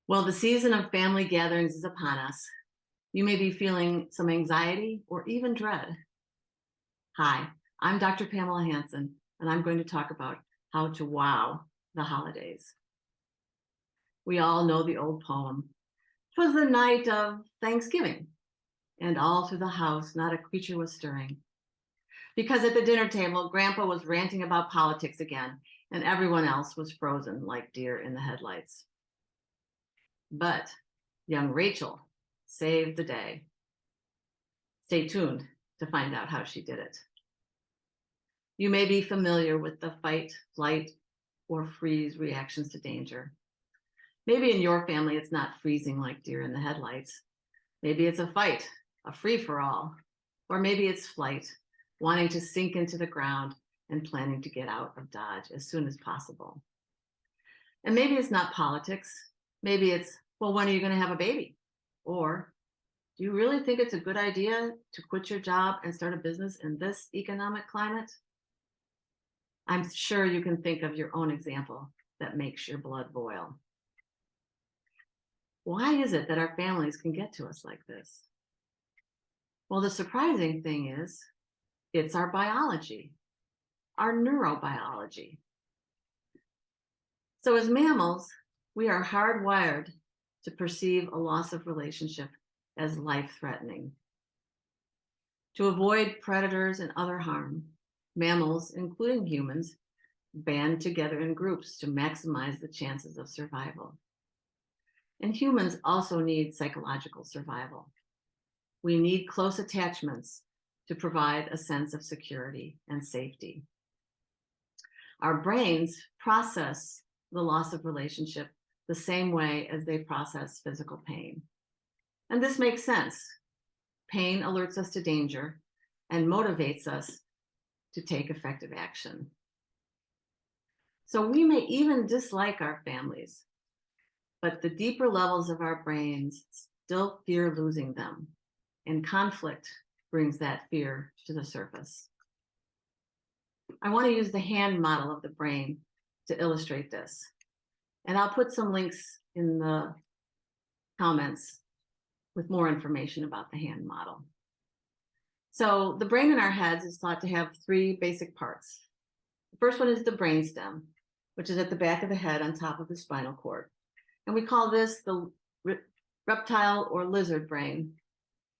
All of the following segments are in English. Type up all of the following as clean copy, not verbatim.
Well, the season of family gatherings is upon us. You may be feeling some anxiety or even dread. Hi, I'm Dr. Pamela Hanson, and I'm going to talk about how to wow the holidays. We all know the old poem. 'Twas the night of Thanksgiving, and all through the house not a creature was stirring. Because at the dinner table, Grandpa was ranting about politics again, and everyone else was frozen like deer in the headlights. But young Rachel saved the day. Stay tuned to find out how she did it. You may be familiar with the fight, flight, or freeze reactions to danger. Maybe in your family, it's not freezing like deer in the headlights. Maybe it's a fight, a free for all, or maybe it's flight, wanting to sink into the ground and planning to get out of Dodge as soon as possible. And maybe it's not politics. Maybe it's, well, when are you going to have a baby? Or, do you really think it's a good idea to quit your job and start a business in this economic climate? I'm sure you can think of your own example that makes your blood boil. Why is it that our families can get to us like this? Well, the surprising thing is, it's our biology, our neurobiology. So as mammals, we are hardwired to perceive a loss of relationship as life-threatening. To avoid predators and other harm, mammals, including humans, band together in groups to maximize the chances of survival. And humans also need psychological survival. We need close attachments to provide a sense of security and safety. Our brains process the loss of relationship the same way as they process physical pain. And this makes sense. Pain alerts us to danger and motivates us to take effective action. So we may even dislike our families, but the deeper levels of our brains still fear losing them, and conflict brings that fear to the surface. I want to use the hand model of the brain to illustrate this, and I'll put some links in the comments with more information about the hand model. So the brain in our heads is thought to have three basic parts. The first one is the brainstem, which is at the back of the head on top of the spinal cord. And we call this the reptile or lizard brain.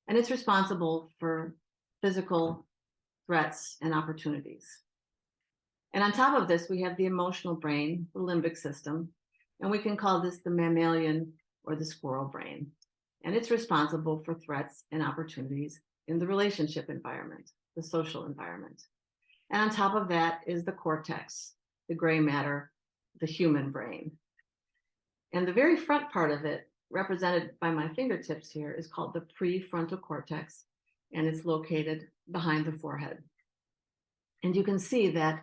And it's responsible for physical threats and opportunities. And on top of this, we have the emotional brain, the limbic system, and we can call this the mammalian or the squirrel brain. And it's responsible for threats and opportunities in the relationship environment, the social environment. And on top of that is the cortex, the gray matter, the human brain. And the very front part of it, represented by my fingertips here, is called the prefrontal cortex, and it's located behind the forehead. And you can see that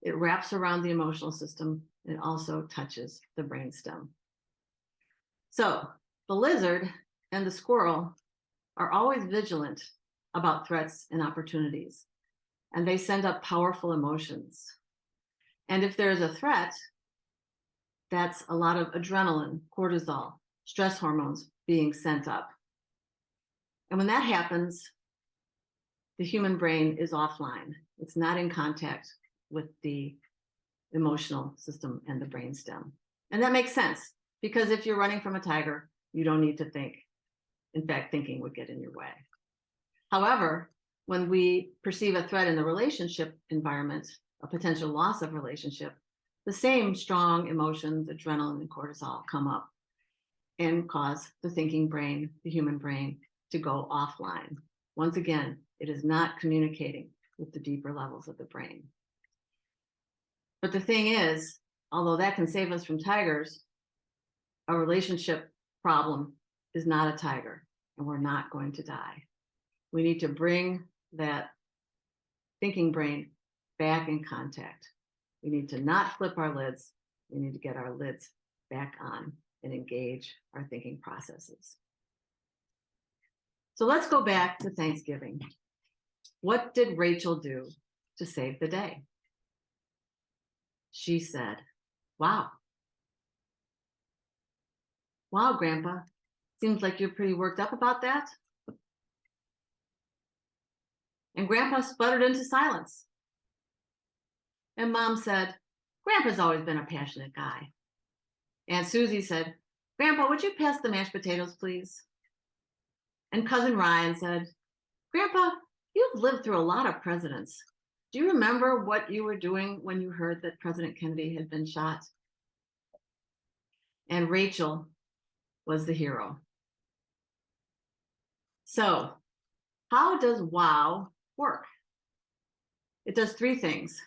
it wraps around the emotional system and also touches the brainstem. So the lizard and the squirrel are always vigilant about threats and opportunities, and they send up powerful emotions. And if there's a threat, that's a lot of adrenaline, cortisol, stress hormones being sent up. And when that happens, the human brain is offline. It's not in contact with the emotional system and the brainstem. And that makes sense, because if you're running from a tiger, you don't need to think. In fact, thinking would get in your way. However, when we perceive a threat in the relationship environment, a potential loss of relationship, the same strong emotions, adrenaline and cortisol, come up and cause the thinking brain, the human brain, to go offline. Once again, it is not communicating with the deeper levels of the brain. But the thing is, although that can save us from tigers, a relationship problem is not a tiger, and we're not going to die. We need to bring that thinking brain back in contact. We need to not flip our lids. We need to get our lids back on and engage our thinking processes. So let's go back to Thanksgiving. What did Rachel do to save the day? She said, wow. Wow, Grandpa, seems like you're pretty worked up about that. And Grandpa sputtered into silence. And Mom said, Grandpa's always been a passionate guy. Aunt Susie said, Grandpa, would you pass the mashed potatoes, please? And Cousin Ryan said, Grandpa, you've lived through a lot of presidents. Do you remember what you were doing when you heard that President Kennedy had been shot? And Rachel was the hero. So, how does WOW work? It does three things.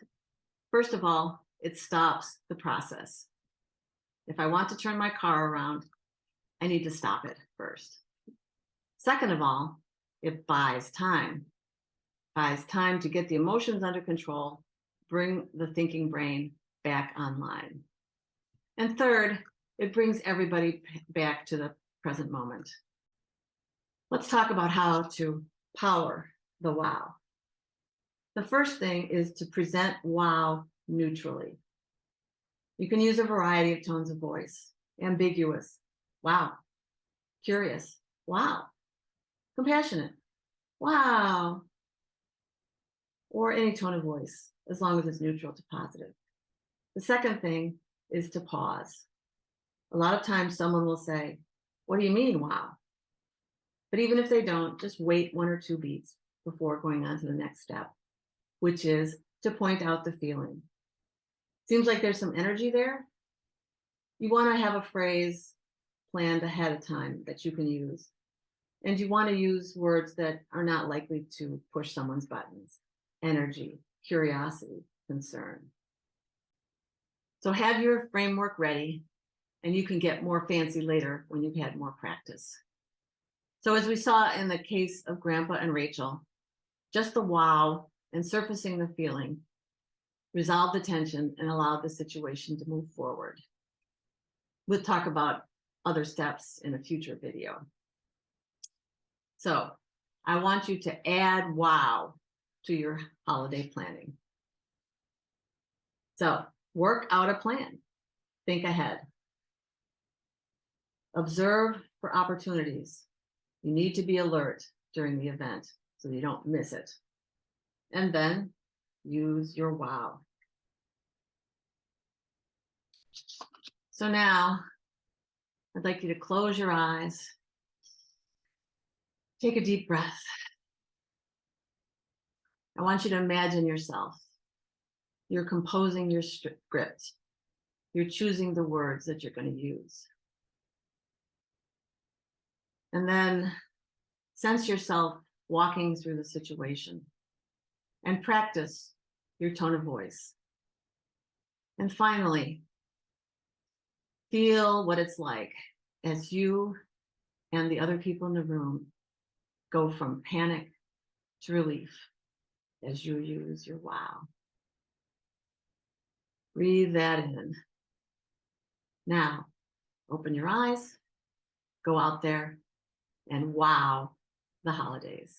First of all, it stops the process. If I want to turn my car around, I need to stop it first. Second of all, it buys time. Buys time to get the emotions under control, bring the thinking brain back online. And third, it brings everybody back to the present moment. Let's talk about how to power the WOW. The first thing is to present WOW neutrally. You can use a variety of tones of voice. Ambiguous, wow. Curious, wow. Compassionate, wow. Or any tone of voice, as long as it's neutral to positive. The second thing is to pause. A lot of times someone will say, what do you mean, wow? But even if they don't, just wait 1 or 2 beats before going on to the next step, which is to point out the feeling. Seems like there's some energy there. You want to have a phrase planned ahead of time that you can use. And you want to use words that are not likely to push someone's buttons. Energy, curiosity, concern. So have your framework ready, and you can get more fancy later when you've had more practice. So as we saw in the case of Grandpa and Rachel, just the wow and surfacing the feeling resolved the tension and allowed the situation to move forward. We'll talk about other steps in a future video. So I want you to add wow to your holiday planning. So work out a plan. Think ahead. Observe for opportunities. You need to be alert during the event so you don't miss it. And then use your wow. So now I'd like you to close your eyes. Take a deep breath. I want you to imagine yourself. You're composing your script. You're choosing the words that you're going to use. And then sense yourself walking through the situation and practice your tone of voice. And finally, feel what it's like as you and the other people in the room go from panic to relief as you use your wow. Breathe that in. Now, open your eyes, go out there, and wow the holidays.